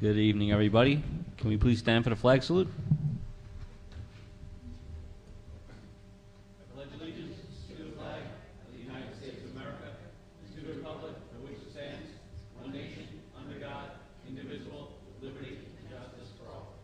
Good evening, everybody. Can we please stand for the flag salute? I pledge allegiance to the flag of the United States of America and to the republic for which it stands, one nation, under God, indivisible, with liberty and justice for all.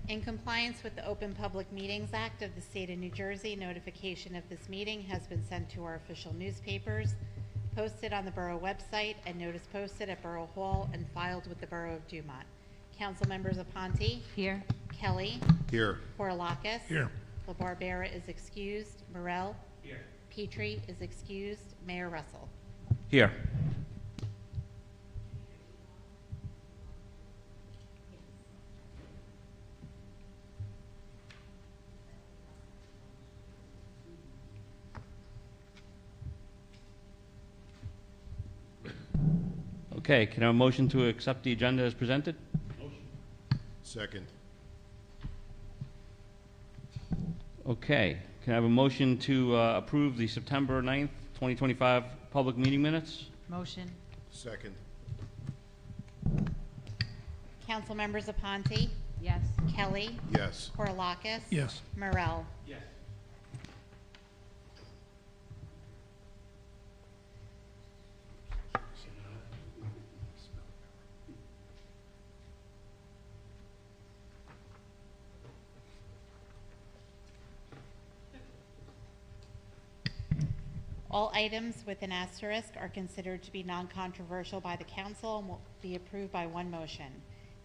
In compliance with the Open Public Meetings Act of the State of New Jersey, notification of this meeting has been sent to our official newspapers, posted on the Borough website, and notice posted at Borough Hall and filed with the Borough of Dumont. Council members Aponte. Here. Kelly. Here. Porlakis. Here. LaBarbera is excused. Morel. Here. Petrie is excused. Mayor Russell. Here. Okay, can I have a motion to accept the agenda as presented? Second. Okay, can I have a motion to approve the September 9th, 2025 public meeting minutes? Motion. Second. Council members Aponte. Yes. Kelly. Yes. Porlakis. Yes. Morel. Yes. All items with an asterisk are considered to be non-controversial by the council and will be approved by one motion.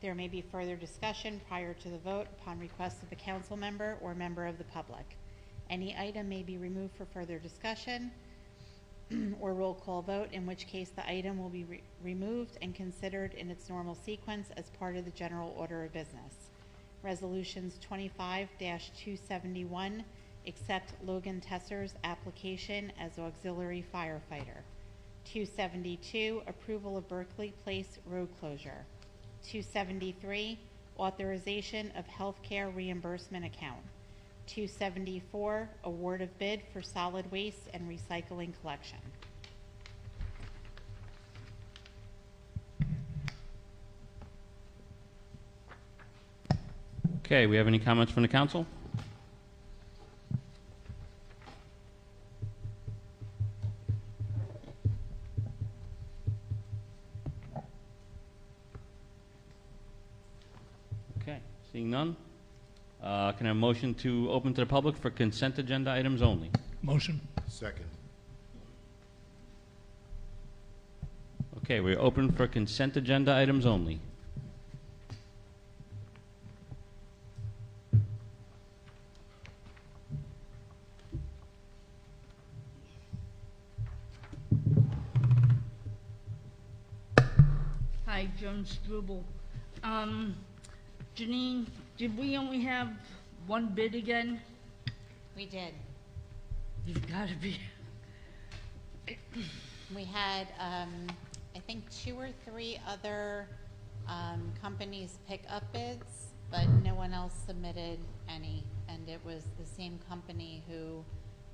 There may be further discussion prior to the vote upon request of the council member or member of the public. Any item may be removed for further discussion or roll call vote, in which case the item will be removed and considered in its normal sequence as part of the general order of business. Resolutions 25-271 accept Logan Tesser's application as auxiliary firefighter. 272, approval of Berkeley Place road closure. 273, authorization of healthcare reimbursement account. 274, award of bid for solid waste and recycling collection. Okay, we have any comments from the council? Okay, seeing none. Can I have a motion to open to the public for consent agenda items only? Motion. Second. Okay, we're open for consent agenda items only. Hi, Joan Struble. Janine, did we only have one bid again? We did. You've got to be. We had, I think 2 or 3 other companies pick up bids, but no one else submitted any. And it was the same company who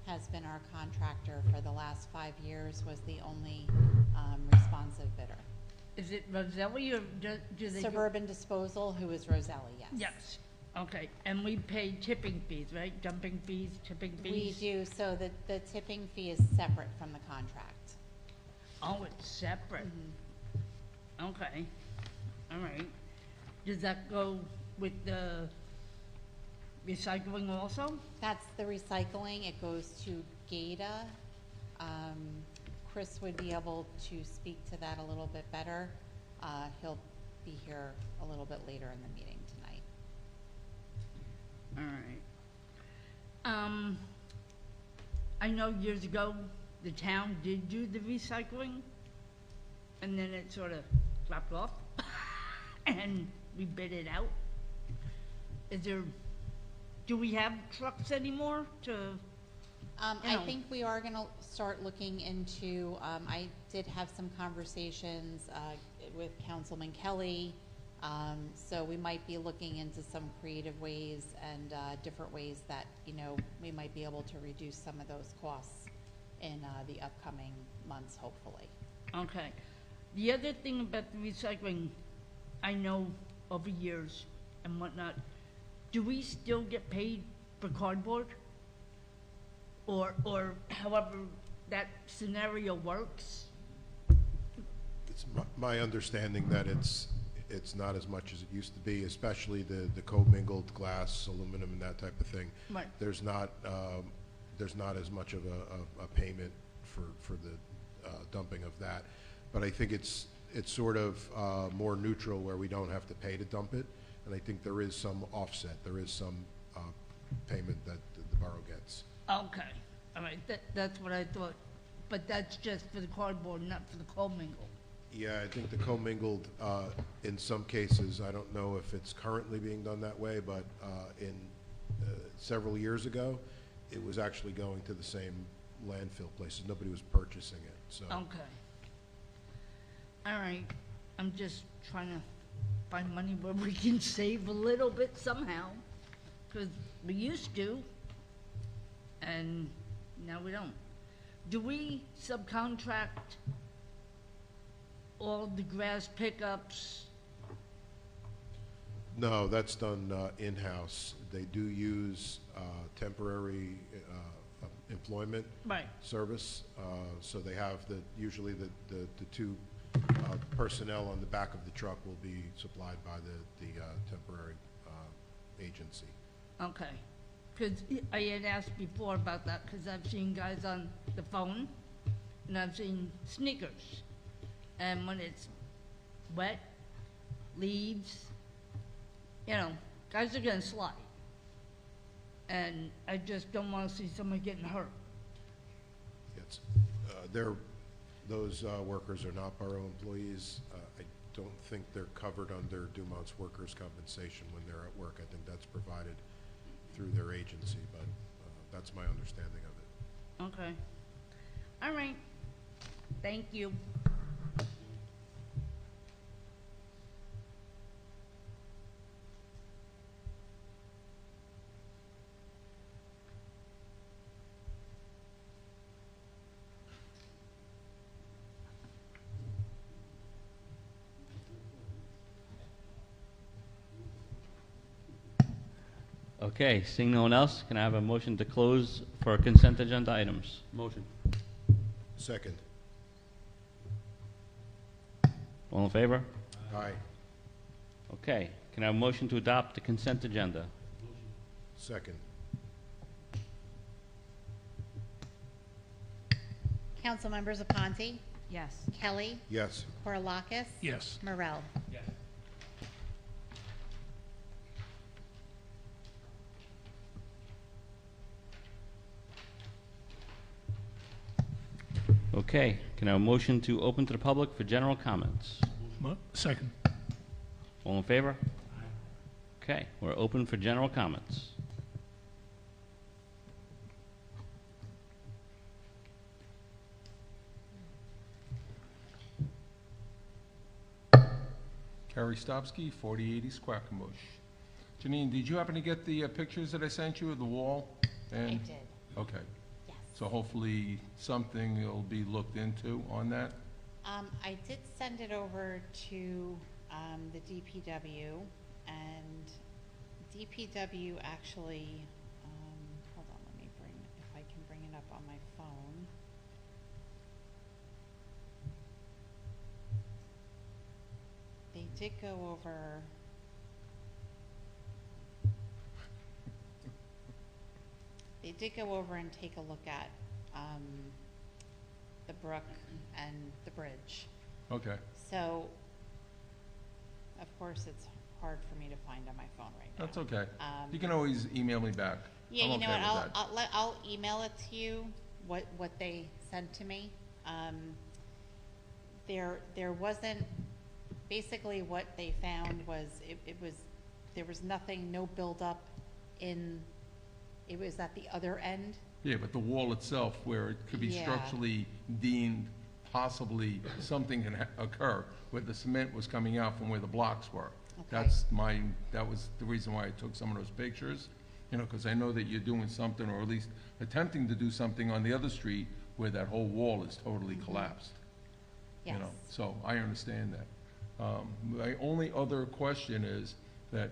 has been our contractor for the last 5 years was the only responsive bidder. Is it Roselli or do they? Suburban Disposal, who is Roselli, yes. Yes. Okay. And we pay tipping fees, right? Dumping fees, tipping We fees? do, so the tipping fee is separate from the contract. Oh, it's separate. Okay. All right. Does that go with the recycling also? That's the recycling. It goes to GATA. Chris would be able to speak to that a little bit better. He'll be here a little bit later in the meeting tonight. All right. I know years ago, the town did do the recycling, and then it sort of dropped off, and we bid it out. Do we have trucks anymore to, I know. think we are gonna start looking into, I did have some conversations, with Councilman Kelly. So we might be looking into some creative ways and, different ways that, we might be able to reduce some of those costs in, the upcoming months, hopefully. okay. The other thing about the recycling, I know over years and whatnot, do we still get paid for cardboard? Or however that scenario works? It's my understanding that it's not as much as it used to be, especially the commingled glass, aluminum, and that type of thing. Right. There's not as much of a payment for the dumping of that. But I think it's sort of more neutral where we don't have to pay to dump it. And I think there is some offset. There is some payment that the borough gets. Okay, all right, that's what I thought. But that's just for the cardboard, not for the commingle. Yeah, I think the commingled, in some cases, I don't know if it's currently being done that way, but in several years ago, it was actually going to the same landfill places. Nobody was purchasing it, so. Okay. All right, I'm just trying to find money where we can save a little bit somehow, because we used to, and now we don't. Do we subcontract all the grass pickups? No, that's done in-house. They do use temporary employment Right, service, so they have usually the two personnel on the back of the truck will be supplied by the temporary agency. okay. Because I had asked before about that, because I've seen guys on the phone, and I've seen sneakers. And when it's wet, leaves, guys are gonna slide. And I just don't wanna see someone getting hurt. It's, those workers are not borough employees. I don't think they're covered under Dumont's workers' compensation when they're at work. I think that's provided through their agency, but that's my understanding of it. Okay. All right. Thank you. Okay, seeing no one else, can I have a motion to close for consent agenda items? Motion. Second. All in favor? Aye. Okay, can I have a motion to adopt the consent agenda? Second. Council members Aponte, Yes. Kelly, Yes. Korolakis. Yes. Morel. Yes. Okay, can I have a motion to open to the public for general comments? Second. All in favor? Okay, we're open for general comments. Kerry Stopsky, 4080 Squackamush. Janine, did you happen to get the pictures that I sent you of the wall? I And did, Okay, yes. so hopefully something will be looked into on that? I did send it over to, the DPW, and DPW actually, hold on, let me if I can bring it up on my phone. They did go over. They did go over and take a look at, the brook and the bridge. Okay, So of course, it's hard for me to find on my phone right now. That's okay. Um, You can always email me back. Yeah, I'm you know okay what, with that. I'll email it to you, what they sent to me. There wasn't, basically what they found was, there was nothing, no buildup it was at the other end. Yeah, but the wall itself, where it could be Yeah. structurally deemed possibly something can occur, where the cement was coming out from where the blocks were. Okay. That was the reason why I took some of those pictures, you know, because I know that you're doing something, or at least attempting to do something on the other street where that whole wall is totally collapsed. You Yes. know, so I understand that. My only other question is that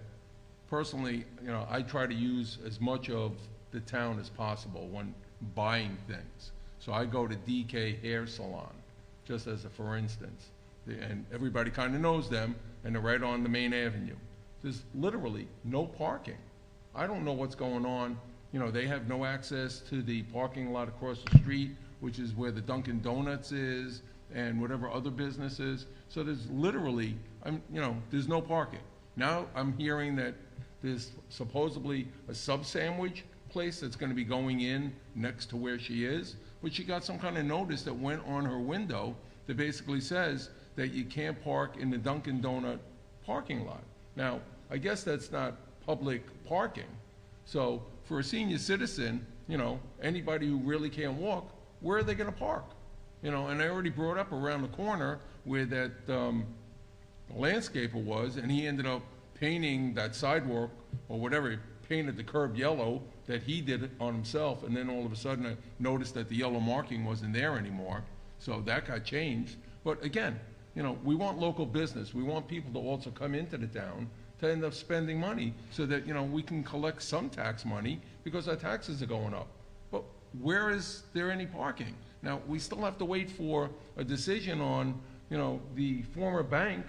personally, you know, I try to use as much of the town as possible when buying things. So I go to DK Hair Salon, just as a for instance. And everybody kind of knows them, and they're right on the main avenue. There's literally no parking. I don't know what's going on. You know, they have no access to the parking lot across the street, which is where the Dunkin' Donuts is, and whatever other business is. So there's literally, there's no parking. Now I'm hearing that there's supposedly a sub-sandwich place that's gonna be going in next to where she is, but she got some kind of notice that went on her window that basically says that you can't park in the Dunkin' Donut parking lot. Now, I guess that's not public parking. So for a senior citizen, you know, anybody who really can't walk, where are they gonna park? You know, and I already brought up around the corner where that landscaper was, and he ended up painting that sidewalk, or whatever, he painted the curb yellow that he did it on himself, and then all of a sudden I noticed that the yellow marking wasn't there anymore, so that got changed. But again, you know, we want local business, we want people to also come into the town to end up spending money, so that, you know, we can collect some tax money, because our taxes are going up. But where is there any parking? Now, we still have to wait for a decision on, you know, the former bank,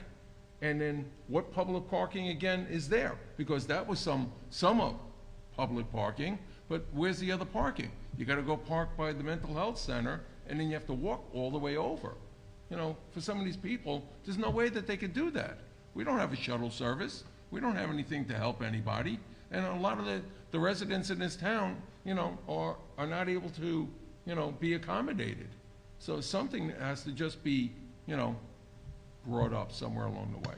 and then what public parking again is there? Because that was some of public parking, but where's the other parking? You gotta go park by the mental health center, and then you have to walk all the way over. You know, for some of these people, there's no way that they could do that. We don't have a shuttle service, we don't have anything to help anybody, and a lot of the residents in this town, you know, are not able to, you know, be accommodated. So something has to just be, you know, brought up somewhere along the way.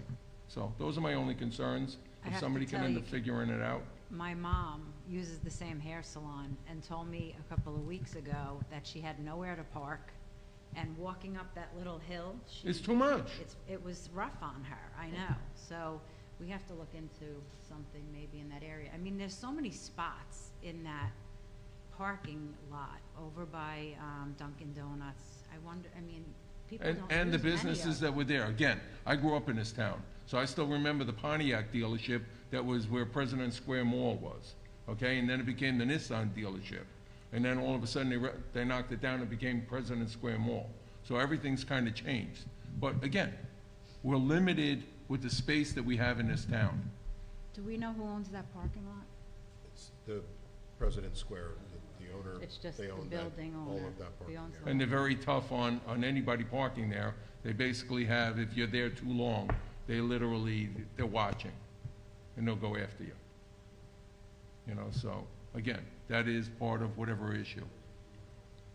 So those are my only concerns. I If have to somebody can tell end you, up figuring it out. My mom uses the same hair salon and told me a couple of weeks ago that she had nowhere to park, and walking up that little hill, It's too much. it was rough on her, I know. So we have to look into something maybe in that area. I mean, there's so many spots in that parking lot over by Dunkin' Donuts. I wonder, I mean, people don't use And the many of businesses them. that were there. Again, I grew up in this town, so I still remember the Pontiac dealership that was where President Square Mall was, okay? And then it became the Nissan dealership. And then all of a sudden, they knocked it down and became President Square Mall. So everything's kind of changed. But again, we're limited with the space that we have in this town. Do we know who owns that parking lot? It's the President Square, the owner, It's just they the own building all owner. of that He parking owns area. the And they're very tough on anybody parking there. They basically have, if you're there too long, they're watching, and they'll go after you. You know, so, again, that is part of whatever issue.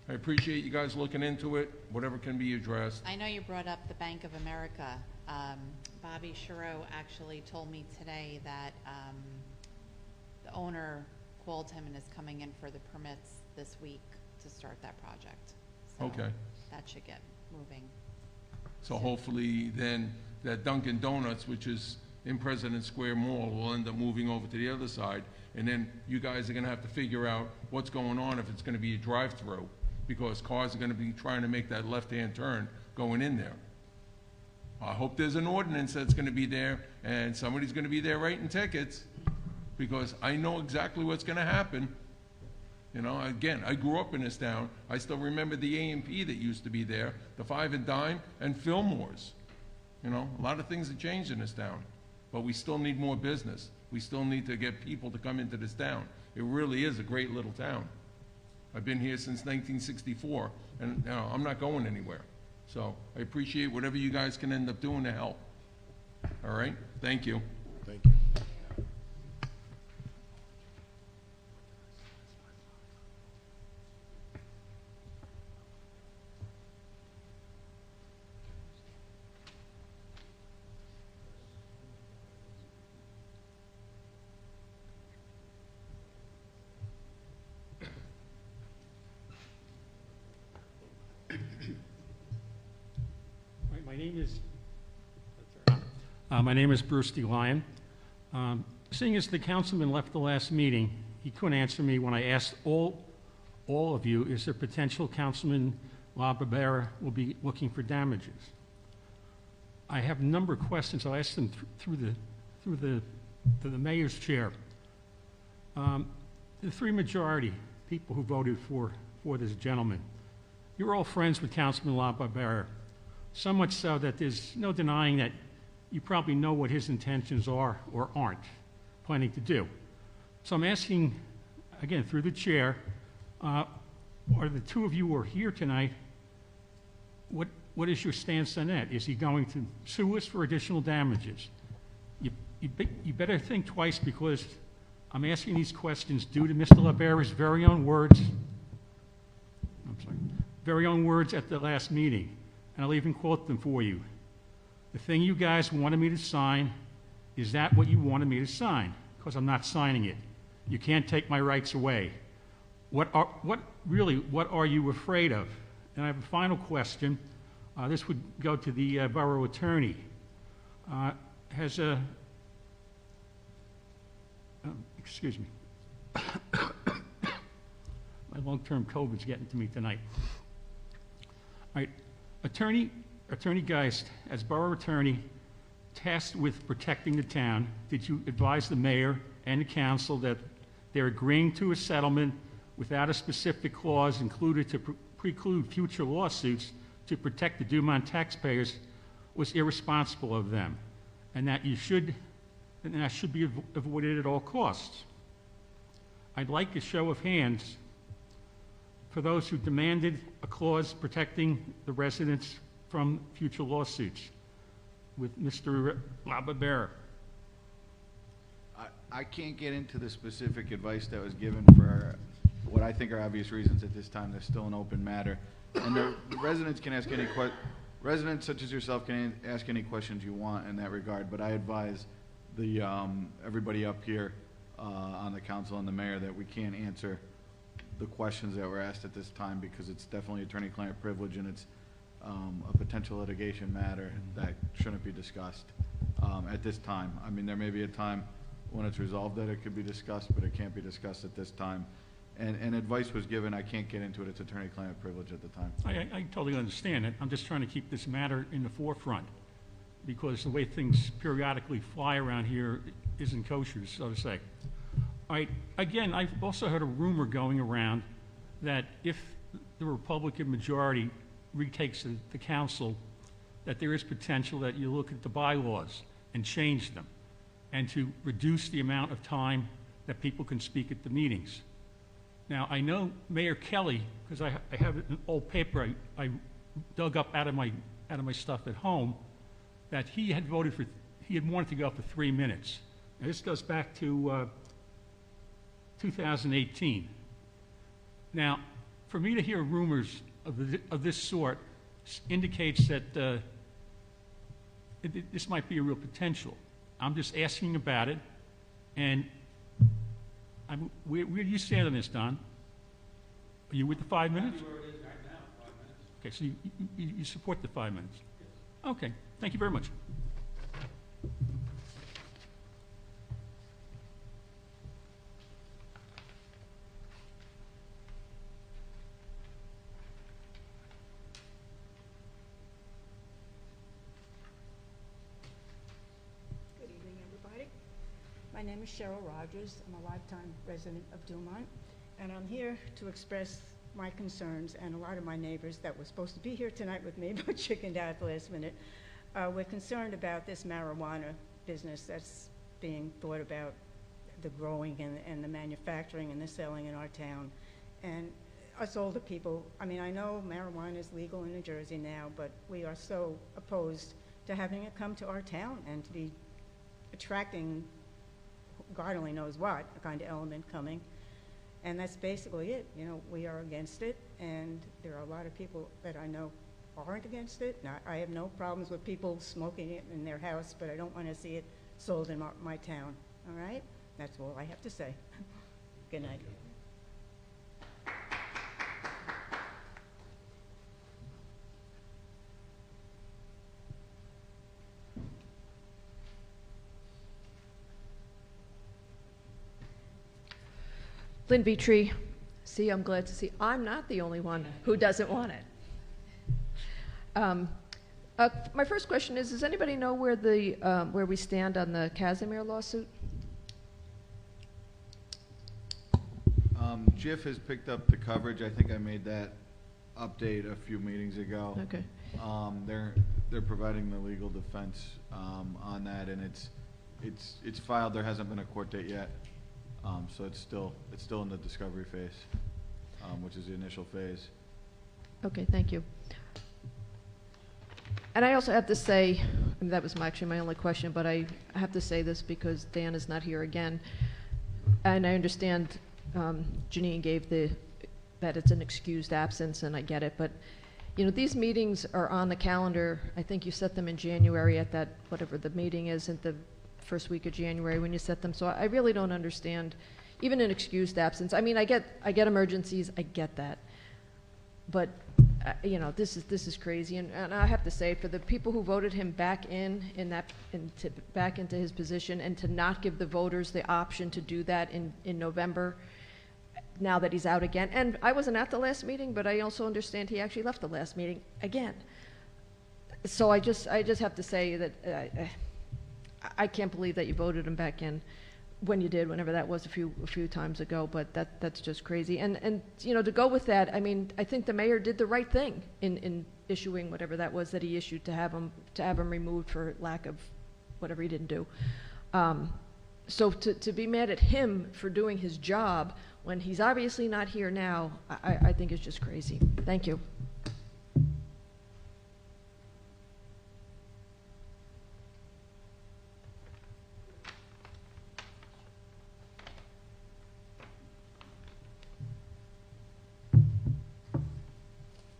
I appreciate you guys looking into it, whatever can be addressed. I know you brought up the Bank of America. Bobby Shiro actually told me today that the owner called him and is coming in for the permits this week to start that project. So Okay. that should get moving. So hopefully then, that Dunkin' Donuts, which is in President Square Mall, will end up moving over to the other side. And then you guys are gonna have to figure out what's going on, if it's gonna be a drive-through, because cars are gonna be trying to make that left-hand turn going in there. I hope there's an ordinance that's gonna be there, and somebody's gonna be there writing tickets, because I know exactly what's gonna happen. You know, again, I grew up in this town. I still remember the A&P that used to be there, the Five and Dime, and Fillmore's. You know, a lot of things have changed in this town, but we still need more business. We still need to get people to come into this town. It really is a great little town. I've been here since 1964, and I'm not going anywhere. So I appreciate whatever you guys can end up doing to help. All right, thank you. Thank you. Right, my name is Bruce D. Lyon. Seeing as the councilman left the last meeting, he couldn't answer me when I asked all of you, is there potential Councilman LaBarbera will be looking for damages? I have a number of questions. I'll ask them through the mayor's chair. The three majority people who voted for this gentleman, you're all friends with Councilman LaBarbera. So much so that there's no denying that you probably know what his intentions are or aren't planning to do. So I'm asking, again, through the chair, are the two of you who are here tonight, what is your stance on that? Is he going to sue us for additional damages? You better think twice, because I'm asking these questions due to Mr. LaBarbera's very own words at the last meeting. And I'll even quote them for you. The thing you guys wanted me to sign, is that what you wanted me to sign? Because I'm not signing it. You can't take my rights away. What are you afraid of? And I have a final question. This would go to the borough attorney. Excuse me. My long-term COVID's getting to me tonight. All right. Attorney Geist, as borough attorney tasked with protecting the town, did you advise the mayor and the council that they're agreeing to a settlement without a specific clause included to preclude future lawsuits to protect the Dumont taxpayers was irresponsible of them, and that should be avoided at all costs? I'd like a show of hands for those who demanded a clause protecting the residents from future lawsuits with Mr. LaBarbera. I can't get into the specific advice that was given for what I think are obvious reasons at this time. There's still an open matter. And the residents can ask residents such as yourself can ask any questions you want in that regard, but I advise everybody up here on the council and the mayor that we can't answer the questions that were asked at this time, because it's definitely attorney-client privilege, and it's a potential litigation matter that shouldn't be discussed at this time. I mean, there may be a time when it's resolved that it could be discussed, but it can't be discussed at this time. And advice was given. I can't get into it. It's attorney-client privilege at the time. I totally understand it. I'm just trying to keep this matter in the forefront, because the way things periodically fly around here isn't kosher, so to say. All right. Again, I've also heard a rumor going around that if the Republican majority retakes the council, that there is potential that you look at the bylaws and change them, and to reduce the amount of time that people can speak at the meetings. Now, I know Mayor Kelly, because I have an old paper I dug up out of my stuff at home, that he had wanted to go for 3 minutes. Now, this goes back to 2018. Now, for me to hear rumors of this sort indicates that this might be a real potential. I'm just asking about it, and where do you stand on this, Don? Are you with the 5 minutes? Where it is right now, 5 minutes. Okay, so you support the 5 minutes? Okay, thank you very much. Good evening, everybody. My name is Cheryl Rogers. I'm a lifetime resident of Dumont, and I'm here to express my concerns, and a lot of my neighbors that were supposed to be here tonight with me but chickened out at the last minute. We're concerned about this marijuana business that's being thought about, the growing and the manufacturing and the selling in our town. And us older people, I mean, I know marijuana is legal in New Jersey now, but we are so opposed to having it come to our town and to be attracting God only knows what kind of element coming. And that's basically it. You know, we are against it, and there are a lot of people that I know aren't against it. Now, I have no problems with people smoking it in their house, but I don't want to see it sold in my town, all right? That's all I have to say. Good night. Lynn Tree. See, I'm glad to see I'm not the only one who doesn't want it. My first question is, does anybody know where where we stand on the Casimir lawsuit? Jif has picked up the coverage. I think I made that update a few meetings ago. Okay. They're providing the legal defense on that, and it's filed. There hasn't been a court date yet, so it's still in the discovery phase, which is the initial phase. Okay, thank you. And I also have to say, and that was actually my only question, but I have to say this because Dan is not here again, and I understand Janine gave that it's an excused absence, and I get it, but you know, these meetings are on the calendar. I think you set them in January at that, whatever the meeting is, at the first week of January when you set them. So I really don't understand, even an excused absence. I mean, I get emergencies, I get that. But, you know, this is crazy. And I have to say, for the people who voted him back back into his position, and to not give the voters the option to do that in November, now that he's out again. And I wasn't at the last meeting, but I also understand he actually left the last meeting again. So I just have to say that I can't believe that you voted him back in when you did, whenever that was a few times ago, but that's just crazy. And you know, to go with that, I mean, I think the mayor did the right thing in issuing whatever that was that he issued to have him removed for lack of whatever he didn't do. So to be mad at him for doing his job when he's obviously not here now, I think is just crazy. Thank you.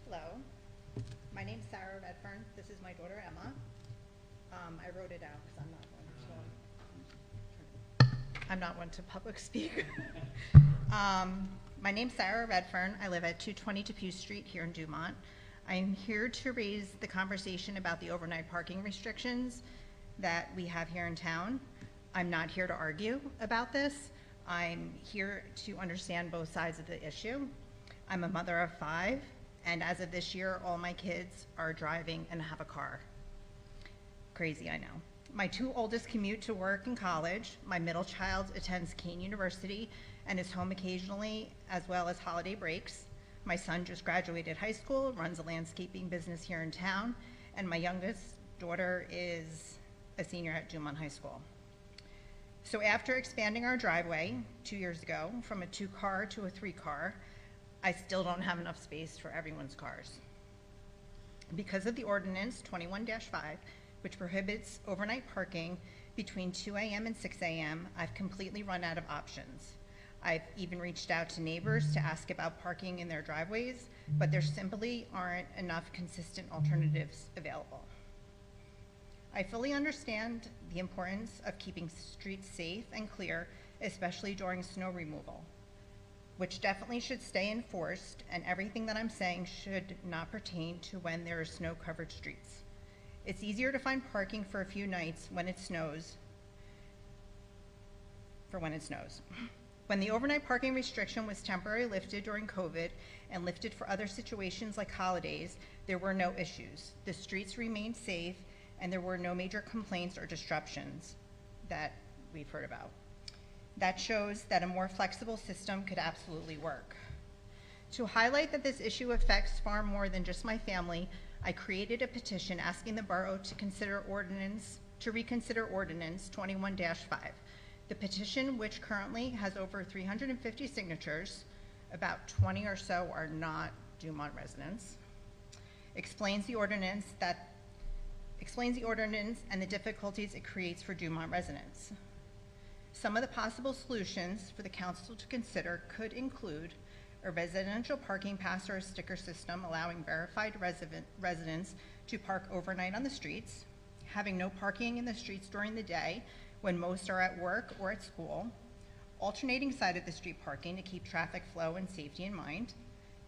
Hello, my name's Sarah Redfern. This is my daughter Emma. I wrote it out because I'm not one to public speak. My name's Sarah Redfern. I live at 220 Depew Street here in Dumont. I'm here to raise the conversation about the overnight parking restrictions that we have here in town. I'm not here to argue about this. I'm here to understand both sides of the issue. I'm a mother of 5, and as of this year, all my kids are driving and have a car. Crazy, I know. My 2 oldest commute to work and college. My middle child attends Kean University and is home occasionally, as well as holiday breaks. My son just graduated high school, runs a landscaping business here in town, and my youngest daughter is a senior at Dumont High School. So after expanding our driveway 2 years ago from a 2-car to a 3-car, I still don't have enough space for everyone's cars. Because of the ordinance 21-5, which prohibits overnight parking between 2 a.m. and 6 a.m., I've completely run out of options. I've even reached out to neighbors to ask about parking in their driveways, but there simply aren't enough consistent alternatives available. I fully understand the importance of keeping streets safe and clear, especially during snow removal, which definitely should stay enforced, and everything that I'm saying should not pertain to when there are snow-covered streets. It's easier to find parking for a few nights when it snows, When the overnight parking restriction was temporarily lifted during COVID and lifted for other situations like holidays, there were no issues. The streets remained safe, and there were no major complaints or disruptions that we've heard about. That shows that a more flexible system could absolutely work. To highlight that this issue affects far more than just my family, I created a petition asking the borough to reconsider ordinance 21-5. The petition, which currently has over 350 signatures, about 20 or so are not Dumont residents, explains the ordinance that explains the ordinance and the difficulties it creates for Dumont residents. Some of the possible solutions for the council to consider could include a residential parking pass or a sticker system allowing verified residents to park overnight on the streets, having no parking in the streets during the day when most are at work or at school, alternating side of the street parking to keep traffic flow and safety in mind,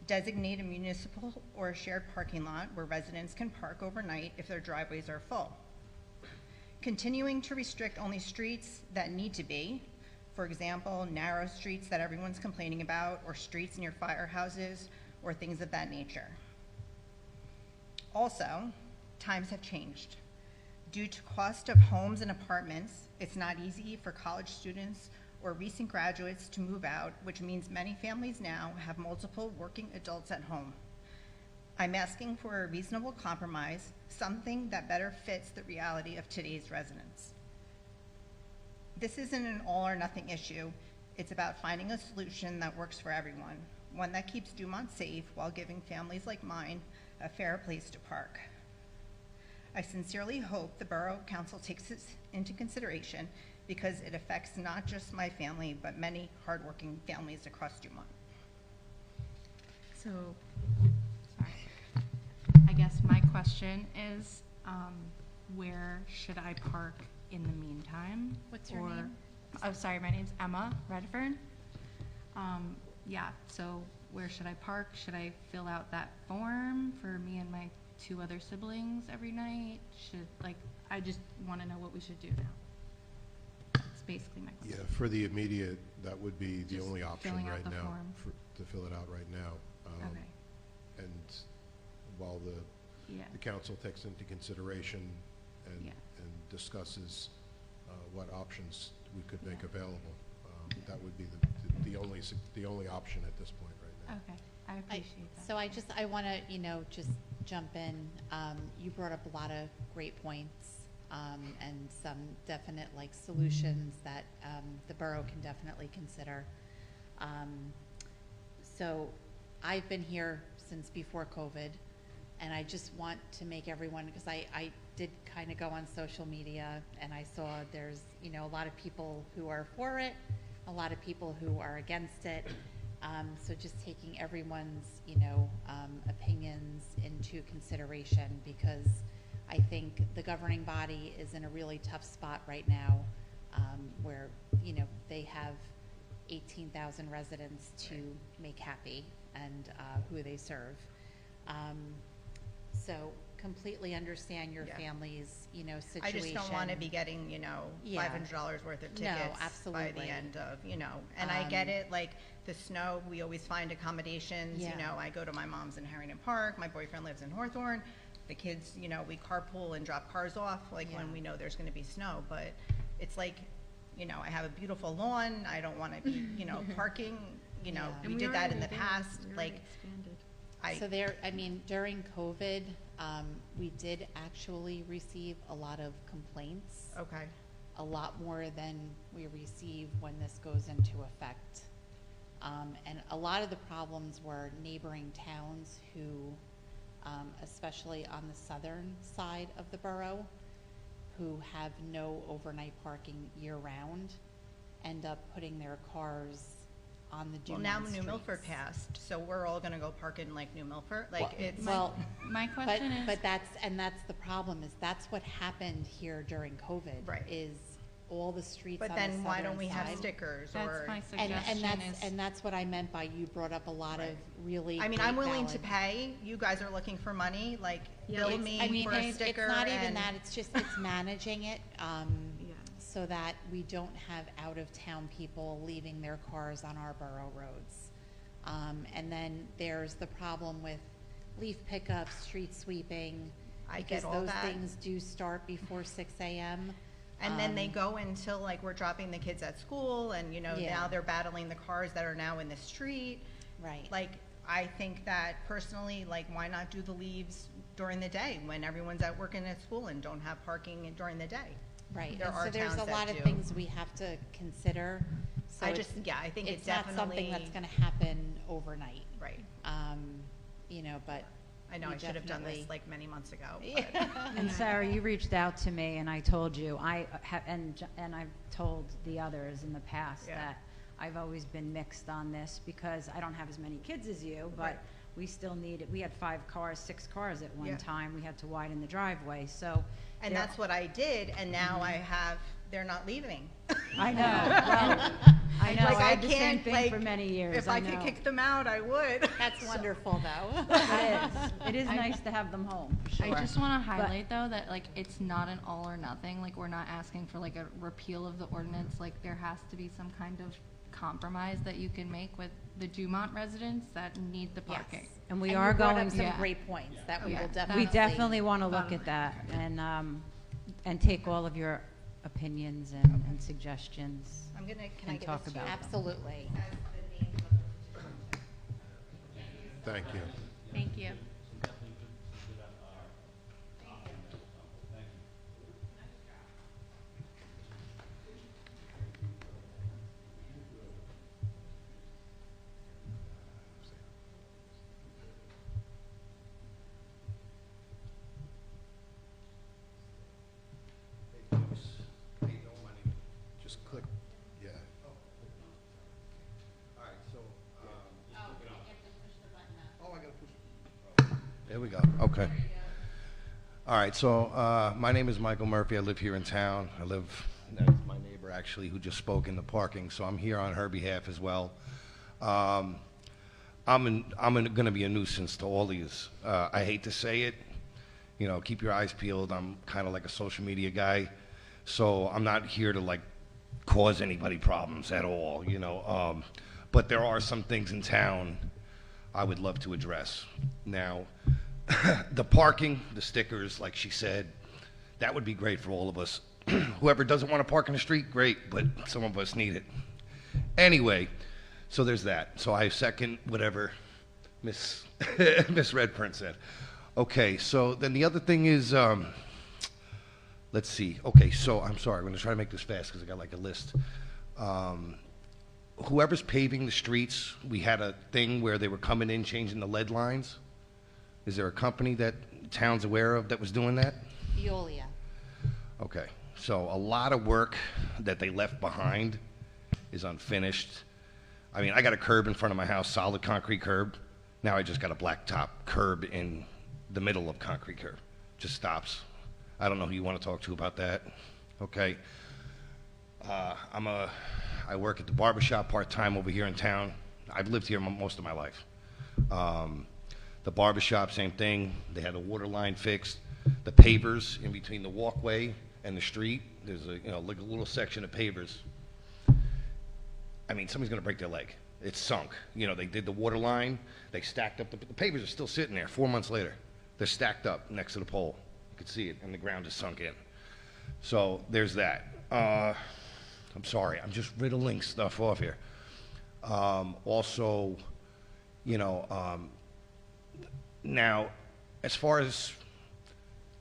designate a municipal or a shared parking lot where residents can park overnight if their driveways are full. Continuing to restrict only streets that need to be, for example, narrow streets that everyone's complaining about, or streets near firehouses, or things of that nature. Also, times have changed. Due to cost of homes and apartments, it's not easy for college students or recent graduates to move out, which means many families now have multiple working adults at home. I'm asking for a reasonable compromise, something that better fits the reality of today's residents. This isn't an all or nothing issue. It's about finding a solution that works for everyone, one that keeps Dumont safe while giving families like mine a fair place to park. I sincerely hope the Borough Council takes this into consideration because it affects not just my family, but many hardworking families across Dumont. So, sorry. I guess my question is, where should I park in the meantime? What's your name? Oh, sorry, my name's Emma Redfern. Yeah, so where should I park? Should I fill out that form for me and my 2 other siblings every night? I just want to know what we should do now. That's basically my question. Yeah, for the immediate, that would be the Just only option filling out right the now, form. to fill it out right now. Okay. And while Yeah. the council takes into consideration and, Yeah. and discusses what options we could make available, that would be the only option at this point right now. Okay, I appreciate that. So I want to, just jump in. You brought up a lot of great points, and some definite solutions that the borough can definitely consider. So I've been here since before COVID, and I just want to make everyone, because I did kind of go on social media and I saw there's, a lot of people who are for it, a lot of people who are against it. So just taking everyone's, opinions into consideration, because I think the governing body is in a really tough spot right now, where, they have 18,000 residents to make happy and who they serve. So completely understand your Yeah. family's, situation. I just don't want to be getting, Yeah. $500 worth of tickets by absolutely. the end of, and I get it, the snow, we always find accommodations, Yeah. I go to my mom's in Harrington Park, my boyfriend lives in Hawthorne, the kids, we carpool and drop cars off, when Yeah. we know there's gonna be snow, but it's I have a beautiful lawn, I don't want to be, parking, Yeah. we did that in the past, So during COVID, we did actually receive a lot of complaints. Okay. A lot more than we receive when this goes into effect. And a lot of the problems were neighboring towns who, especially on the southern side of the borough, who have no overnight parking year-round, end up putting their cars on the Well, Dumont now New streets. Milford passed, so we're all gonna go park in New Milford, it's. Well, My question is. But that's the problem, is that's what happened here during COVID. Right. Is all the streets on But the southern then why don't we have side. stickers That's or? my And suggestion is. that's what I meant by you brought up a lot of really I mean, great I'm willing to valid- pay, you guys are looking for money, bill It's- me I mean, for a it's sticker not even and- that, it's managing it, so that we don't have out-of-town people leaving their cars on our borough roads. And then there's the problem with leaf pickup, street sweeping. I get all Because that. those things do start before 6 AM. And then they go until we're dropping the kids at school and, Yeah. now they're battling the cars that are now in the street. Right. I think that personally, why not do the leaves during the day when everyone's at work and at school and don't have parking during the day? Right, There and are so there's towns a that lot of do. things we have to consider. So I it's- I think it's not something definitely. that's gonna happen overnight. Right. But I know we I should have done this definitely- like many months ago, Yeah. but And Sarah, you reached out to me and I told you, and I've told the others in the past Yeah. that I've always been mixed on this because I don't have as many kids as you, but Right. we still need it. We had 6 cars at one Yeah. time. We had to widen the driveway, so. and there- that's what I did, and now I have, they're not leaving. I know, well, I know, Like, I I had the same can't, thing like, for many years, If I could know. kick them out, I would. That's wonderful, though. It is nice to have them home, for sure. I just want to But- highlight though that like it's not an all or nothing. Like we're not asking for like a repeal of the ordinance. Like there has to be some kind of compromise that you can make with the Dumont residents that need the parking. Yes. And we you are brought going up some Yeah. great points that we Yeah. will We definitely. We definitely want to look at that and take all of your opinions and suggestions I'm gonna, can I and give talk this to you? about them. Absolutely. As the names of the- Thank you. Thank you. Just click, yeah. All right, so, oh, I gotta push. There we go, okay. All right, so, my name is Michael Murphy, I live here in town. That's my neighbor actually who just spoke in the parking, so I'm here on her behalf as well. I'm gonna be a nuisance to all these. I hate to say it, you know, keep your eyes peeled. I'm kind of like a social media guy, so I'm not here to like cause anybody problems at all, you know. But there are some things in town I would love to address. Now, the parking, the stickers, like she said, that would be great for all of us. Whoever doesn't want to park in the street, great, but some of us need it. Anyway, so there's that. So I second whatever Miss Redfern said. Okay, so then the other thing is, let's see. Okay, so I'm sorry, I'm going to try to make this fast because I got like a list. Whoever's paving the streets, we had a thing where they were coming in, changing the lead lines. Is there a company that town's aware of that was doing that? Veolia. Okay, so a lot of work that they left behind is unfinished. I mean, I got a curb in front of my house, solid concrete curb. Now I just got a blacktop curb in the middle of concrete curb. Just stops. I don't know who you want to talk to about that. Okay. I work at the barber shop part-time over here in town. I've lived here most of my life. The barber shop, same thing. They had a water line fixed. The pavers in between the walkway and the street, there's like a little section of pavers. I mean, somebody's gonna break their leg. It's sunk. You know, they did the water line, they stacked up, the pavers are still sitting there 4 months later. They're stacked up next to the pole. You could see it, and the ground is sunk in. So there's that. I'm sorry, I'm just riddling stuff off here. Also, now, as far as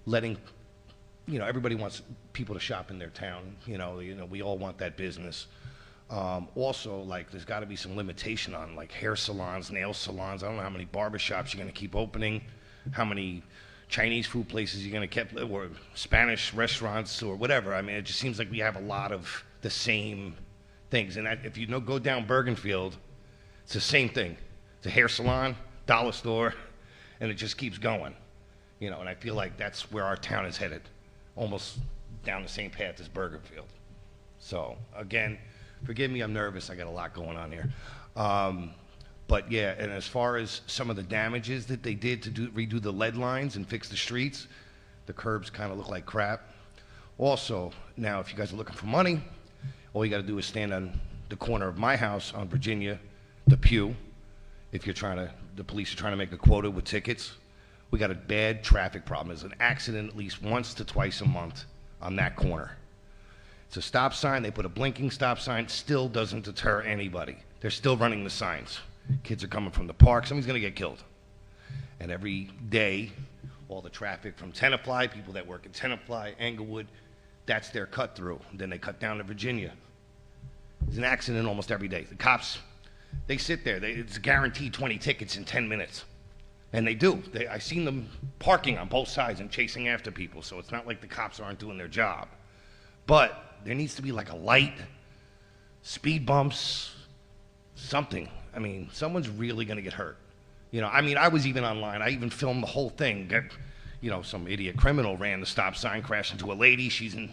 letting, everybody wants people to shop in their town. We all want that business. Also, like, there's got to be some limitation on, like, hair salons, nail salons. I don't know how many barbershops you're going to keep opening, how many Chinese food places you're going to keep, or Spanish restaurants, or whatever. I mean, it just seems like we have a lot of the same things. And if you go down Bergenfield, it's the same thing. It's a hair salon, dollar store, and it just keeps going. And I feel like that's where our town is headed, almost down the same path as Bergenfield. So, again, forgive me, I'm nervous. I got a lot going on here. But yeah, and as far as some of the damages that they did to redo the lead lines and fix the streets, the curbs kind of look like crap. Also, now if you guys are looking for money, all you got to do is stand on the corner of my house on Virginia, the Pew. If the police are trying to make a quota with tickets, we got a bad traffic problem. There's an accident at least once to twice a month on that corner. It's a stop sign. They put a blinking stop sign. Still doesn't deter anybody. They're still running the signs. Kids are coming from the park. Somebody's going to get killed. And every day, all the traffic from Tenafly, people that work in Tenafly, Englewood, that's their cut through. Then they cut down to Virginia. There's an accident almost every day. The cops, they sit there. It's guaranteed 20 tickets in 10 minutes. And they do. I seen them parking on both sides and chasing after people, so it's not like the cops aren't doing their job. But there needs to be like a light, speed bumps, something. I mean, someone's really gonna get hurt. You know, I mean, I was even online. I even filmed the whole thing. You know, some idiot criminal ran the stop sign, crashed into a lady. She's in,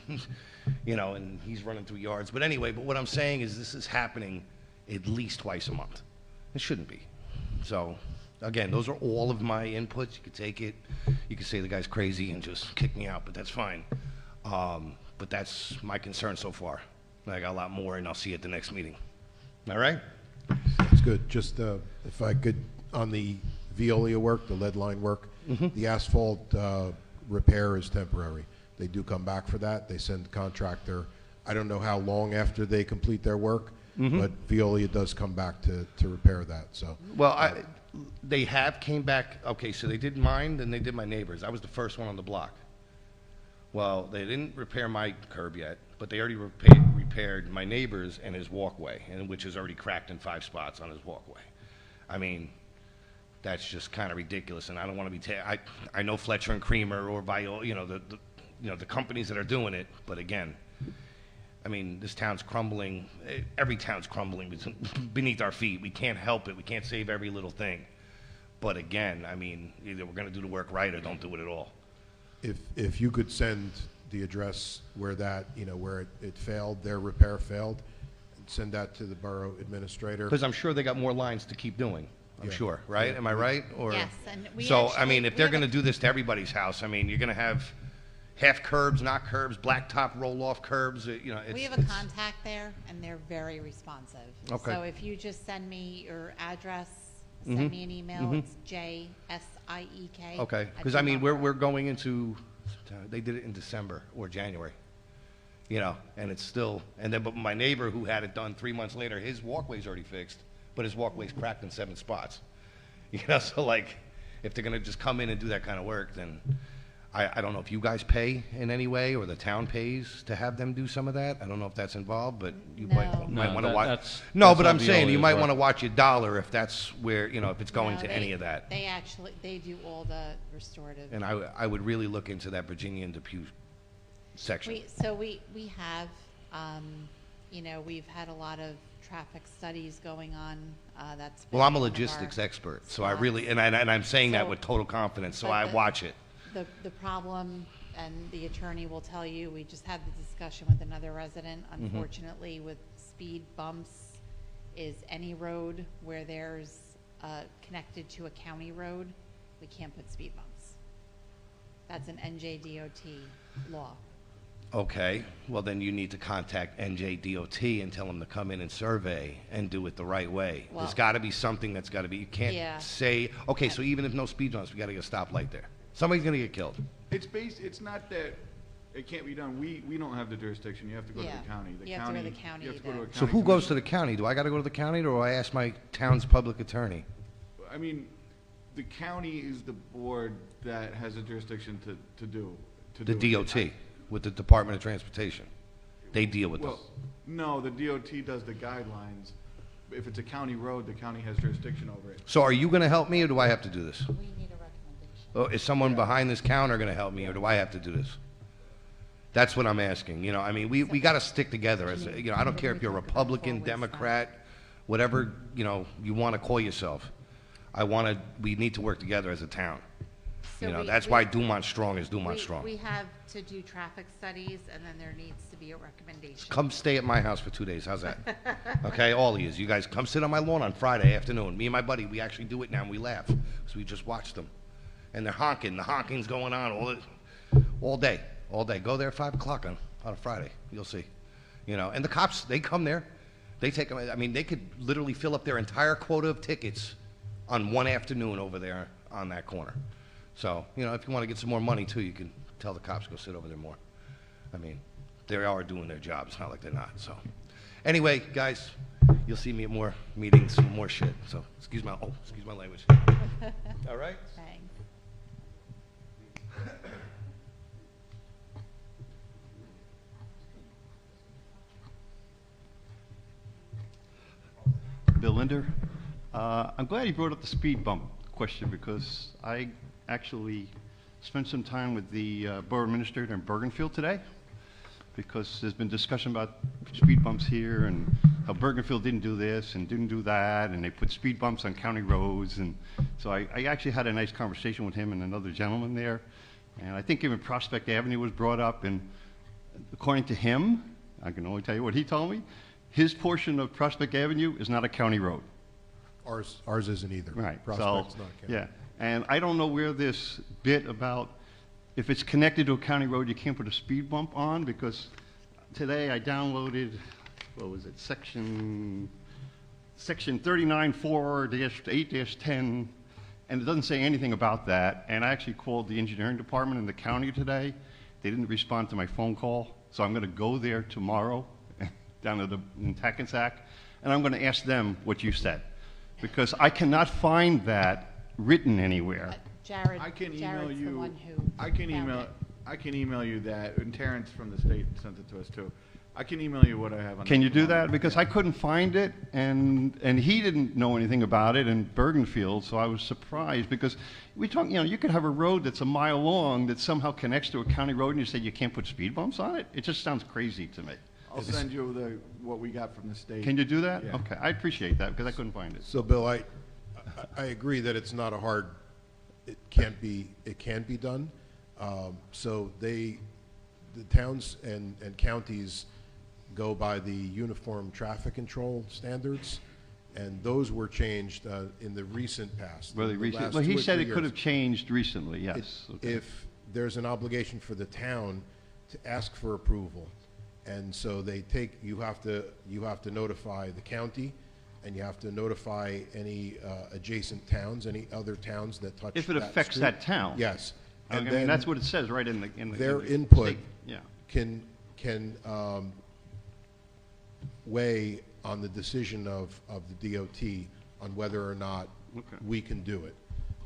you know, and he's running through yards. But anyway, but what I'm saying is this is happening at least twice a month. It shouldn't be. So, again, those are all of my inputs. You could take it. You could say the guy's crazy and just kick me out, but that's fine. But that's my concern so far. I got a lot more, and I'll see you at the next meeting. All right? That's good. Just if I could, on the Veolia work, the lead line work, the asphalt repair is temporary. They do come back for that. They send the contractor. I don't know how long after they complete their work, but Veolia does come back to repair that. So Well, they have came back. Okay, so they did mine, then they did my neighbor's. I was the first one on the block. Well, they didn't repair my curb yet, but they already repaired my neighbor's and his walkway, and which is already cracked in 5 spots on his walkway. I mean, that's just kind of ridiculous, and I don't want to be. I know Fletcher and Creamer or Bio, you know, the companies that are doing it, but again, I mean, this town's crumbling. Every town's crumbling beneath our feet. We can't help it. We can't save every little thing. But again, I mean, either we're going to do the work right or don't do it at all. if you could send the address where that, you know, where it failed, their repair failed, and send that to the borough administrator. Because I'm sure they got more lines to keep doing. I'm Yeah. sure, right? Yeah. Am I right? Or Yes, and we so I actually- mean, if we they're have going to a- do this to everybody's house, I mean, you're going to have half curbs, not curbs, blacktop roll-off curbs. You know, We have a it's contact there, and they're very responsive. Okay. So if you just send me your address, send me an email, it's JSIEK. okay. at Because I mean, gmail.com. we're going into. They did it in December or January. You know, and it's still. And then, but my neighbor who had it done 3 months later, his walkway's already fixed, but his walkway's cracked in 7 spots. You know, so like, if they're going to just come in and do that kind of work, then. I don't know if you guys pay in any way or the town pays to have them do some of that. I don't know if that's involved, but you No. might No, want to that- watch. that's- No, that's but how I'm saying you Veolia's might work. want to watch your dollar if that's where, you know, if it's going No, to they- any of that. They actually, they do all the restorative. And I would really look into that Virginia and Depew section. We have, you know, we've had a lot of traffic studies going on, that's. Well, I'm a been one of our logistics expert, so I spots. really, and I'm saying that So- with total confidence, so but I the- watch it. The problem, and the attorney will tell you, we just had the discussion with another resident, Mm-hmm. unfortunately, with speed bumps, is any road where there's, connected to a county road, we can't put speed bumps. That's an NJDOT law. Okay, well, then you need to contact NJDOT and tell them to come in and survey and do it the right way. There's Well- got to be something that's got to be, you Yeah. can't say, okay, so even if no speed bumps, we got to get a stoplight there. Somebody's going to get killed. It's not that it can't be done. We don't have the jurisdiction. You have to go to Yeah. the county. You have to go to the county You have to go to a then. county. So who goes commission. to the county? Do I got to go to the county, or do I ask my town's public attorney? I mean, the county is the board that has a jurisdiction to do The it. DOT, with the Department of Transportation. They deal with this. Well, no, the DOT does the guidelines. If it's a county road, the county has jurisdiction over it. So are you going to help me, or do I have to do this? We need a recommendation. Or is someone behind this counter going to help me, or do I have to do this? That's what I'm asking, you know, I mean, we got to stick together as, you know, I don't care if you're Republican, Democrat, whatever, you know, you want to call yourself. We need to work together as a town. So You know, we- that's we- why Dumont Strong is Dumont We Strong. have to do traffic studies, and then there needs to be a recommendation. Come stay at my house for 2 days, how's that? Okay, all of you, you guys come sit on my lawn on Friday afternoon. Me and my buddy, we actually do it now and we laugh, so we just watch them. And they're honking, the honking's going on all day. Go there at 5 o'clock on a Friday, you'll see. You know, and the cops, they come there, they take them, I mean, they could literally fill up their entire quota of tickets on one afternoon over there on that corner. So, you know, if you want to get some more money too, you can tell the cops to go sit over there more. I mean, they are doing their job, it's not like they're not, so. Anyway, guys, you'll see me at more meetings, more shit, so, excuse my language. All right? Thanks. Bill Linder. I'm glad you brought up the speed bump question because I actually spent some time with the borough administrator in Bergenfield today because there's been discussion about speed bumps here and how Bergenfield didn't do this and didn't do that, and they put speed bumps on county roads. And so I actually had a nice conversation with him and another gentleman there. And I think even Prospect Avenue was brought up, and according to him, I can only tell you what he told me, his portion of Prospect Avenue is not a county road. Ours isn't either. Right. Prospect's So, not county. yeah. And I don't know where this bit about if it's connected to a county road, you can't put a speed bump on, because today I downloaded, what was it, section 39-4-8-10, and it doesn't say anything about that. And I actually called the engineering department in the county today. They didn't respond to my phone call, so I'm going to go there tomorrow down in Hackensack, and I'm going to ask them what you said, because I cannot find that written anywhere. Jared, I can email Jared's the you. one who I can found email. it. I can email you that, and Terrence from the state sent it to us too. I can email you what I have on. Can you do on- that? Because yeah. I couldn't find it, and he didn't know anything about it in Bergenfield, so I was surprised, because we talk, you could have a road that's a mile long that somehow connects to a county road, and you say you can't put speed bumps on it? It just sounds crazy to me. I'll send you what we got from the state. Can you do that? Yeah. Okay, I appreciate that, because I couldn't find it. So, Bill, I agree that it's not a hard, it can be done. So the towns and counties go by the uniform traffic control standards, and those were changed in the recent past. Really in the recent? last Well, he 2 or said 3 it could years. have changed recently, yes. Okay. If there's an obligation for the town to ask for approval, and so you have to notify the county, and you have to notify any adjacent towns, any other towns that touch If it that affects street. that town. Yes. I And mean, then that's what it says right in the their in the input state. Yeah. can weigh on the decision of the DOT on whether or not Okay. we can do it.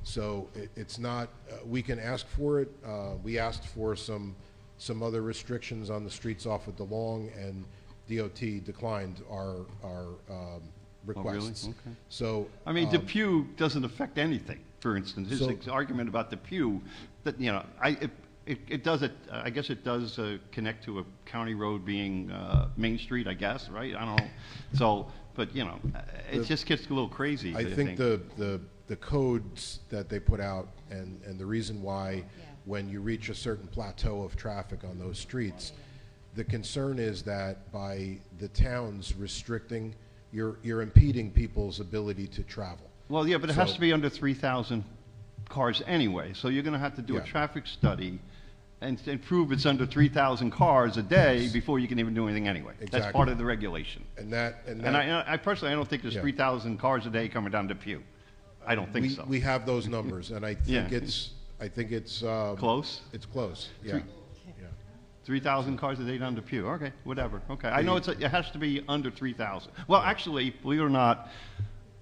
So it's not, we can ask for it. We asked for some other restrictions on the streets off of DeLong, and DOT declined our requests. Oh, Okay. So. I mean, Depew doesn't affect anything, for instance. His So- argument about Depew, that, it does, I guess it does connect to a county road being Main Street, I guess, right? I don't know. So, but, it just gets a little crazy, I think the codes that they put out, and the reason why when you reach a certain plateau of traffic on those streets, the concern is that by the towns restricting, you're impeding people's ability to travel. Well, yeah, but it has So- to be under 3,000 cars anyway, so you're going to have to do a Yeah. traffic study and prove it's under 3,000 cars a day before you can even do anything anyway. That's Exactly. part of the regulation. And that. And I personally, I don't think there's Yeah. 3,000 cars a day coming down Depew. I don't think so. We have those numbers, and I think Yeah. it's. Close? It's close, yeah. Three- Yeah. 3,000 cars a day down Depew, okay, whatever, okay. I know it has to be under 3,000. Well, actually, believe it or not,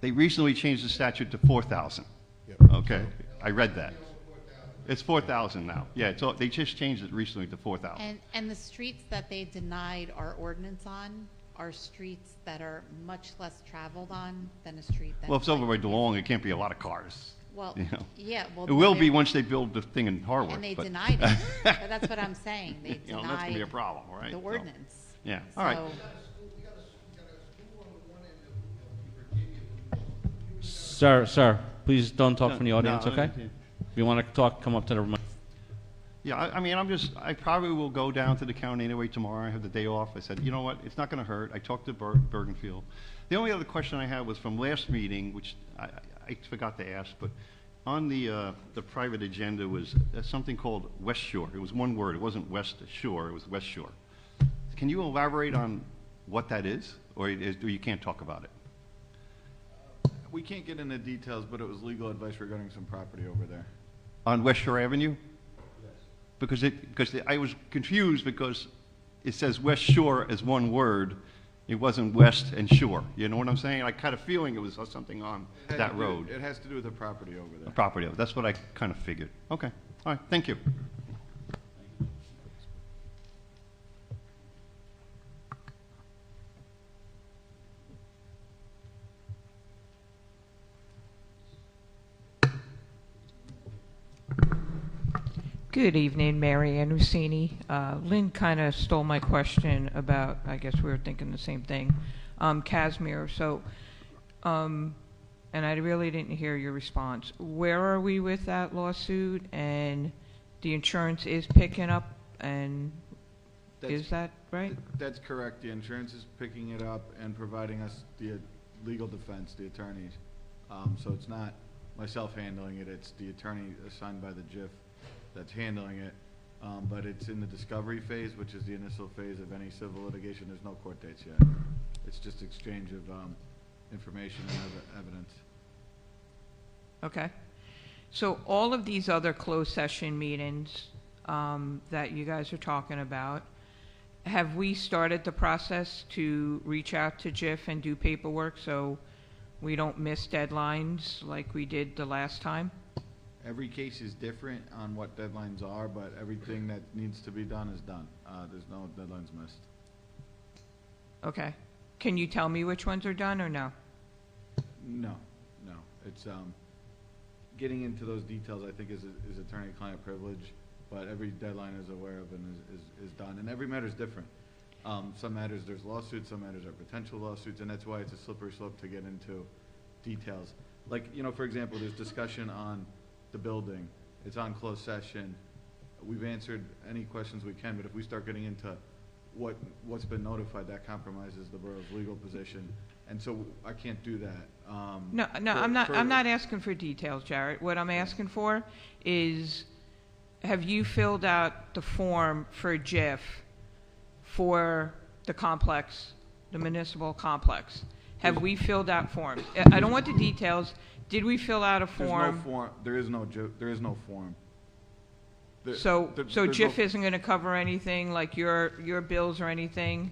they recently changed the statute to 4,000. Yep. Okay, I read that. It's 4,000 now, yeah, so they just changed it recently to 4,000. And the streets that they denied our ordinance on are streets that are much less traveled on than a street that. Well, if it's over by DeLong, it can't be a lot of cars. Well, you know. yeah, well. It will be they- once they build the thing in Harwood. And they but- denied it. But that's what I'm saying. They You know, that's gonna be a denied problem, right? the So- ordinance. Yeah, all right. So- Sir, please don't talk No, from the audience, no, okay? yeah. If you want to talk, come up to the mic. Yeah, I mean, I probably will go down to the county anyway tomorrow. I have the day off. I said, you know what, it's not going to hurt. I talked to Bergenfield. The only other question I had was from last meeting, which I forgot to ask, but on the private agenda was something called West Shore. It was one word. It wasn't West Shore. It was West Shore. Can you elaborate on what that is, or you can't talk about it? We can't get into details, but it was legal advice regarding some property over there. On West Shore Avenue? Because I was confused because it says West Shore as one word. It wasn't West and Shore. You know what I'm saying? I had a feeling it was something on It had that to do- road. It has to do with the property over A there. property. That's what I kind of figured. Okay. All right. Thank you. Good evening, Mary Ann Rossini. Lynn kind of stole my question about, I guess we were thinking the same thing, Casimir. So, and I really didn't hear your response. Where are we with that lawsuit? And the insurance is picking up, and is that right? That's correct. The insurance is picking it up and providing us the legal defense, the attorneys. So it's not myself handling it, it's the attorney assigned by the JIF that's handling it. But it's in the discovery phase, which is the initial phase of any civil litigation. There's no court dates yet. It's just exchange of information and evidence. Okay. So all of these other closed session meetings that you guys are talking about, have we started the process to reach out to JIF and do paperwork so we don't miss deadlines like we did the last time? Every case is different on what deadlines are, but everything that needs to be done is done. There's no deadlines missed. Okay. Can you tell me which ones are done or no? No. It's getting into those details, I think, is attorney-client privilege, but every deadline is aware of and is done. And every matter is different. Some matters there's lawsuits, some matters are potential lawsuits, and that's why it's a slippery slope to get into details. Like, for example, there's discussion on the building. It's on closed session. We've answered any questions we can, but if we start getting into what's been notified, that compromises the borough's legal position. And so I can't do that. No, I'm not asking for details, Jared. What I'm asking for is, have you filled out the form for JIF for the complex, the municipal complex? Have we filled out forms? I don't want the details. Did we fill out a form? There's no form. There is no form. So JIF isn't going to cover anything, like your bills or anything?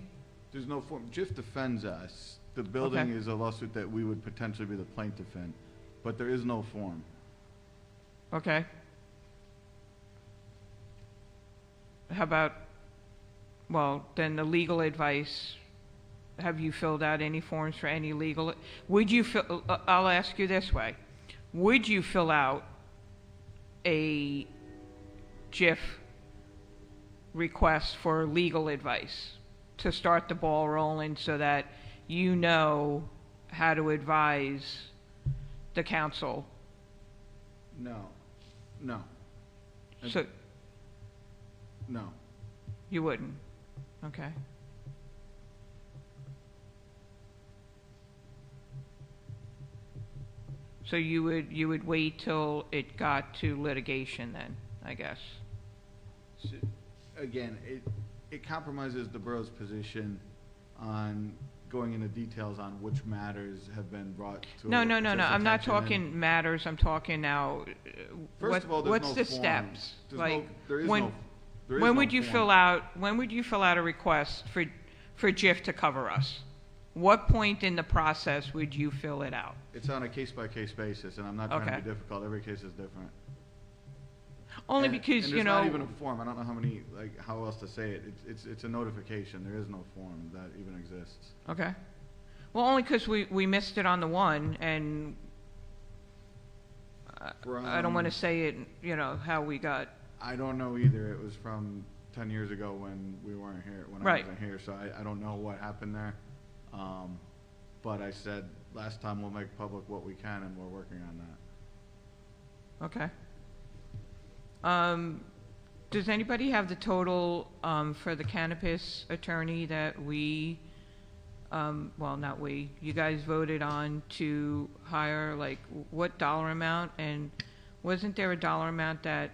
There's no form. JIF defends us. The building is a lawsuit that we would potentially be the plaintiff in, but there is no form. Okay. How about, well, then the legal advice, have you filled out any forms for any legal, I'll ask you this way. Would you fill out a JIF request for legal advice to start the ball rolling so that you know how to advise the council? No. So No. you wouldn't? Okay. So you would wait till it got to litigation then, I guess? So, again, it compromises the borough's position on going into details on which matters have been brought to No. its I'm not attention. talking matters. I'm talking now. First of all, there's what's no the form. steps? There is when no would you form. fill out? When would you fill out a request for JIF to cover us? What point in the process would you fill it out? It's on a case-by-case basis, and I'm not trying to be difficult. Every case is different. Only because, there's not even a form. I don't know how else to say it. It's a notification. There is no form that even exists. Okay. Well, only because we missed it on the one, and I don't want to say it, how we got. I don't know either. It was from 10 years ago when we weren't here, when I wasn't here, so I don't know what happened there. But I said last time we'll make public what we can, and we're working on that. Okay. Does anybody have the total for the cannabis attorney that we, well, not we, you guys voted on to hire? Like, what dollar amount? And wasn't there a dollar amount that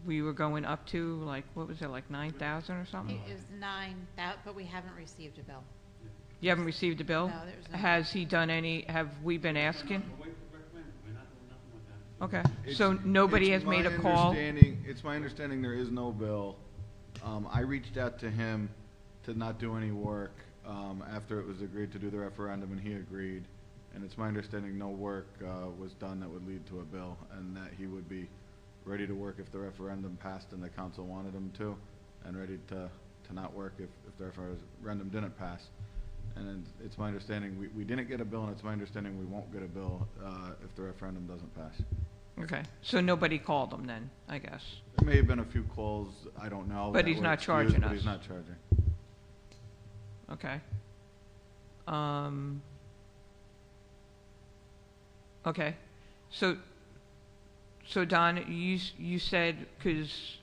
we were going up to? Like, what was it, like 9,000 or something? It was 9,000, but we haven't received a bill. You haven't received a bill? No, there's no. Has he done any, have we been asking? Okay, It's- so nobody has it's made my a call? It's my understanding there is no bill. I reached out to him to not do any work after it was agreed to do the referendum, and he agreed. And it's my understanding no work was done that would lead to a bill, and that he would be ready to work if the referendum passed and the council wanted him to, and ready to not work if the referendum didn't pass. And it's my understanding we didn't get a bill, and it's my understanding we won't get a bill if the referendum doesn't pass. Okay, so nobody called him then, I guess? There may have been a few calls, I don't know. But that he's were not excused, charging but us. he's not charging. Okay. Okay, so Don, you said, because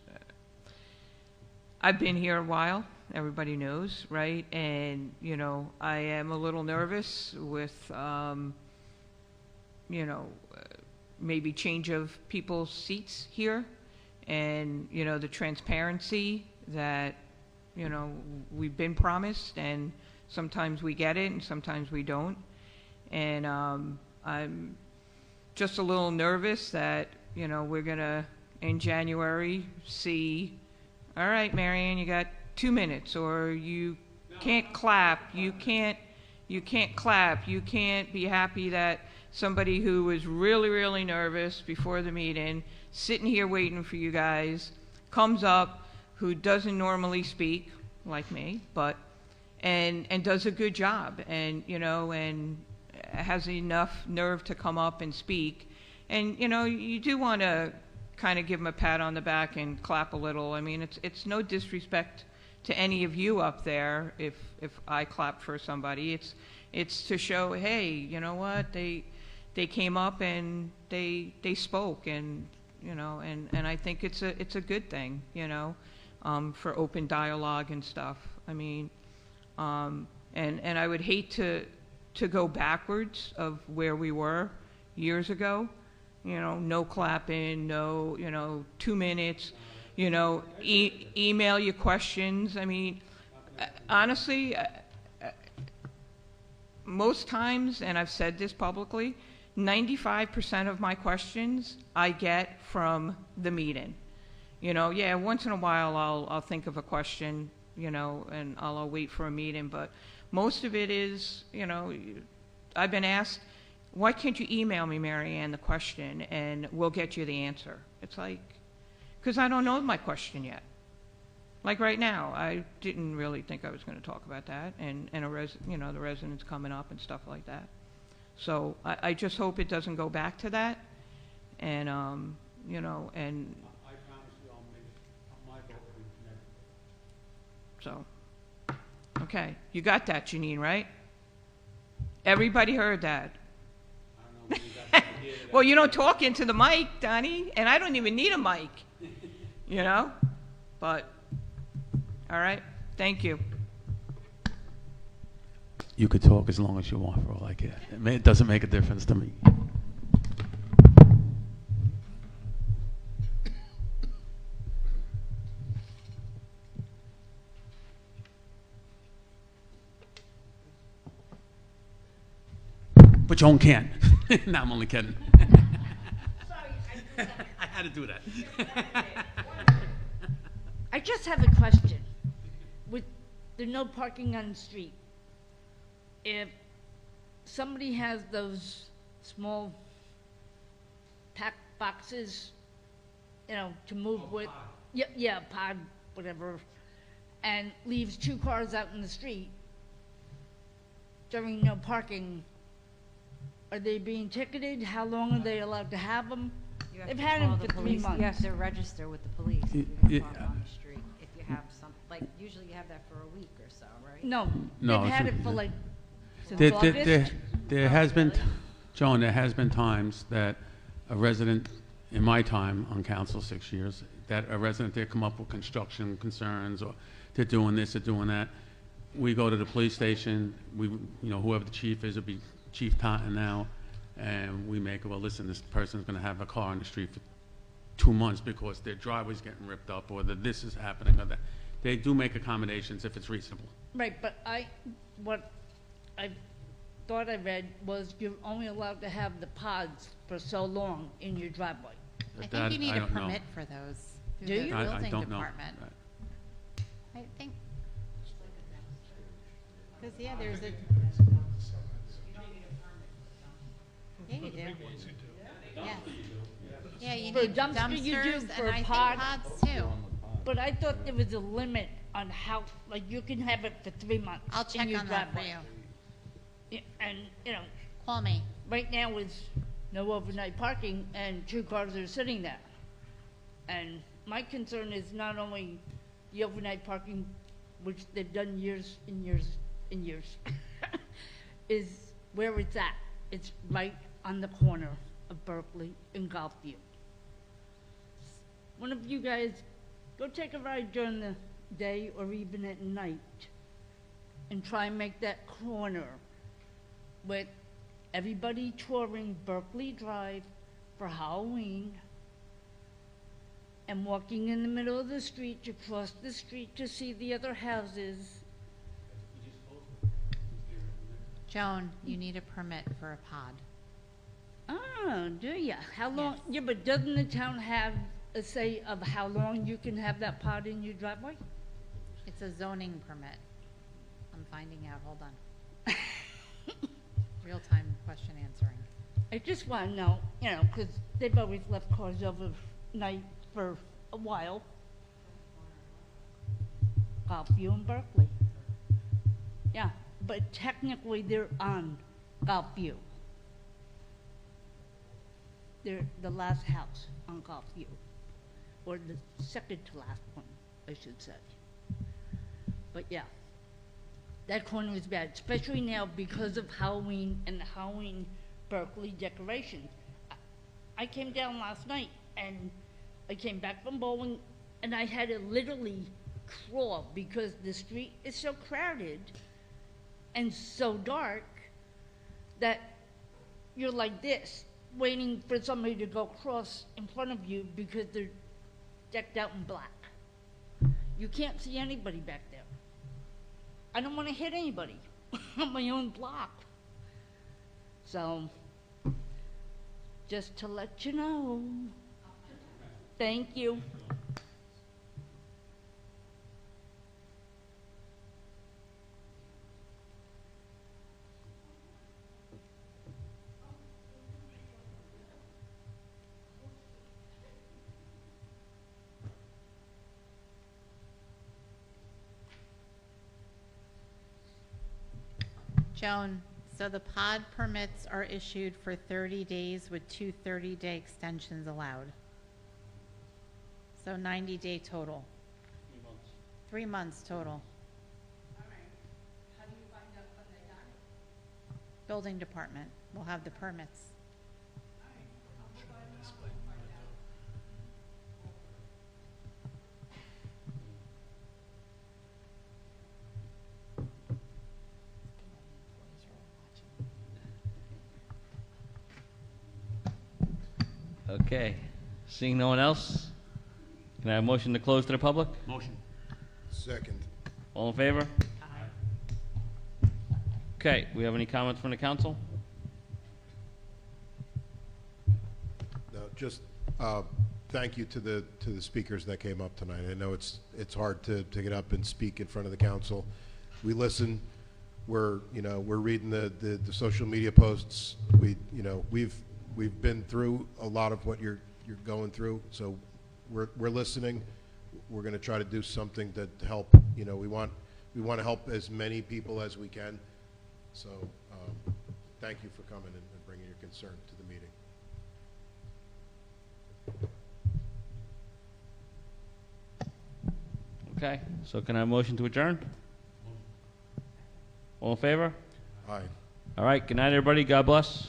I've been here a while, everybody knows, right? And, you know, I am a little nervous with, you know, maybe change of people's seats here, and, you know, the transparency that, you know, we've been promised, and sometimes we get it and sometimes we don't. And I'm just a little nervous that, you know, we're gonna, in January, see, all right, Marianne, you got 2 minutes, or you can't clap, you can't clap, you can't be happy that somebody who was really, really nervous before the meeting, sitting here waiting for you guys, comes up, who doesn't normally speak, like me, but, and does a good job, and, you know, and has enough nerve to come up and speak. And, you know, you do want to kind of give him a pat on the back and clap a little. I mean, it's no disrespect to any of you up there if I clap for somebody. It's to show, hey, you know what, they came up and they spoke, and, you know, and I think it's a good thing, you know, for open dialogue and stuff. I mean, and I would hate to go backwards of where we were years ago, you know, no clapping, no, you know, 2 minutes, you know, email your questions. I mean, honestly, most times, and I've said this publicly, 95% of my questions I get from the meeting. You know, yeah, once in a while I'll think of a question, you know, and I'll wait for a meeting, but most of it is, you know, I've been asked, why can't you email me, Marianne, the question, and we'll get you the answer? It's like, because I don't know my question yet. Like right now, I didn't really think I was going to talk about that, and you know, the residents coming up and stuff like that. So I just hope it doesn't go back to that, and you know, and I promise you I'll make my vote for next. so. Okay, you got that, Janine, right? Everybody heard that. I don't know where you got the idea that Well, you don't talk into the mic, Donnie, and I don't even need a mic, you know? But, all right, thank you. You could talk as long as you want, for all I care. It doesn't make a difference to me. But Joan can't. No, I'm only kidding. I had to do that. I just have a question. With the no parking on the street, if somebody has those small pack boxes, you know, to move with, yeah, pod, whatever, and leaves 2 cars out in the street during no parking, are they being ticketed? How long are they allowed to have them? You have They've to had call them the for 3 police. months. You have to register with the police if Y- you y- park on the street. If you have some, like, usually you have that for a week or so, right? No, No, they've had it's- it for like, since There August. has been, Joan, there has been times that a resident, in my time on council, 6 years, that a resident, they come up with construction concerns, or they're doing this, they're doing that. We go to the police station, you know, whoever the chief is, it'll be Chief Totten now, and we make, well, listen, this person's gonna have a car on the street for 2 months because their driveway's getting ripped up, or that this is happening, or that. They do make accommodations if it's reasonable. Right, but what I thought I read was you're only allowed to have the pods for so long in your driveway. I That think you need I a don't know. permit for those Do through the you? I building don't know. department. I think. Because, yeah, there's a. Yeah, you do. Yeah. Yeah, you For a need dumpster, you do. dumpsters, For and a I pod- think pods too. But I thought there was a limit on how, like, you can have it for 3 months I'll in check your on that for driveway. you. Yeah, and, you know, Call me. right now is no overnight parking, and 2 cars are sitting there. And my concern is not only the overnight parking, which they've done years and years and years, is where it's at. It's right on the corner of Berkeley and Golfview. One of you guys, go take a ride during the day or even at night and try and make that corner with everybody touring Berkeley Drive for Halloween and walking in the middle of the street to cross the street to see the other houses. Joan, you need a permit for a pod. Oh, do ya? How long? Yeah, but doesn't the town have a say of how long you can have that pod in your driveway? It's a zoning permit. I'm finding out, hold on. Real-time question answering. I just want to know, you know, because they've always left cars overnight for a while. Golfview and Berkeley. Yeah, but technically they're on Golfview. They're the last house on Golfview, or the second to last one, I should say. But yeah, that corner is bad, especially now because of Halloween and the Halloween Berkeley decorations. I came down last night and I came back from bowling and I had to literally crawl because the street is so crowded and so dark that you're like this, waiting for somebody to go across in front of you because they're decked out in black. You can't see anybody back there. I don't want to hit anybody on my own block. So, just to let you know. Thank you. Joan, so the pod permits are issued for 30 days with 2 30-day extensions allowed. So 90-day total. 3 months total. How do you find out when they got it? Building department will have the permits. Okay, seeing no one else, can I have a motion to close to the public? Motion. Second. All in favor? Okay, we have any comments from the council? No, just thank you to the speakers that came up tonight. I know it's hard to get up and speak in front of the council. We listen. We're reading the social media posts. We've been through a lot of what you're going through, so we're listening. We're going to try to do something to help. We want to help as many people as we can. So thank you for coming and bringing your concern to the meeting. Okay, so can I have a motion to adjourn? All in favor? Aye. All right, good night, everybody. God bless.